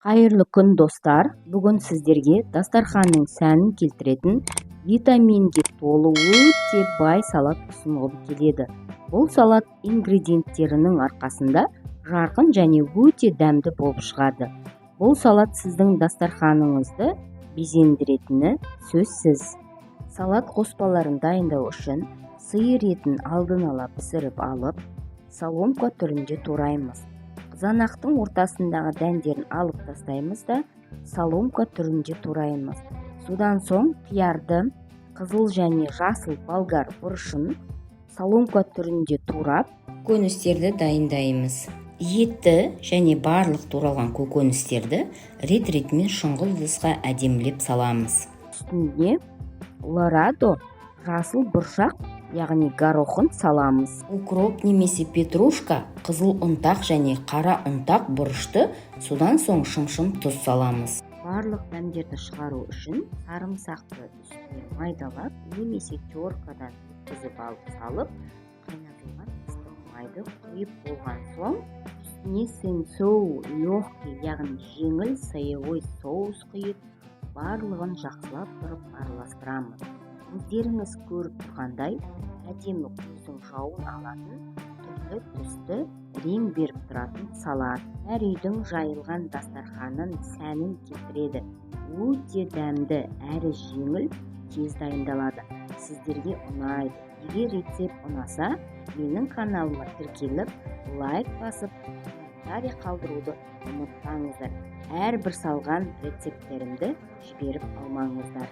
Қайырлы күн достар, бүгін сіздерге дастарханның сәнін келтіретін витаминге толы өте бай салат ұсынғым келеді. Бұл салат ингредиенттерінің арқасында жарқын және өте дәмді болып шығады. Бұл салат сіздің дастарханыңызды безендіретіні сөзсіз. Салат қоспаларын дайындау үшін сиыр етін алдын ала пісіріп алып, соломка түрінде тураймыз. Қызанақтың ортасындағы дәндерін алып тастаймыз да соломка түрінде тураймыз. Содан соң қиярды, қызыл және жасыл болгар бұрышын соломка түрінде турап, көкөністерді дайындаймыз. Етті және барлық туралған көкөністерді рет-ретімен шұңғыл ыдысқа әдемілеп саламыз. Үстіне лорадо жасыл бұршақ, яғни горохын саламыз. Укроп немесе петрушка, қызыл ұнтақ және қара ұнтақ бұрышты, содан соң шым-шым тұз саламыз. Барлық дәмдерді шығару үшін сарымсақты үстіне майдалап немесе теркадан өткізіп алып салып, қайнатылған ыстық майды құйып болған соң, үстіне сенсоу легкий, яғни жеңіл соевой соус құйып, барлығын жақсылап тұрып араластырамыз. Өздеріңіз көріп тұрғандай, әдемі көздің жауын алатын, түрлі түсті рең беріп тұратын салат. Әр үйдің жайылған дастарханын сәнін келтіреді. Өте дәмді әрі жеңіл, тез дайындалады. Сіздерге ұнайды. Егер рецепт ұнаса, менің каналыма тіркеліп, лайк басып, комментарий қалдыруды ұмытпаңыздар. Әрбір салған рецепттерімді жіберіп алмаңыздар.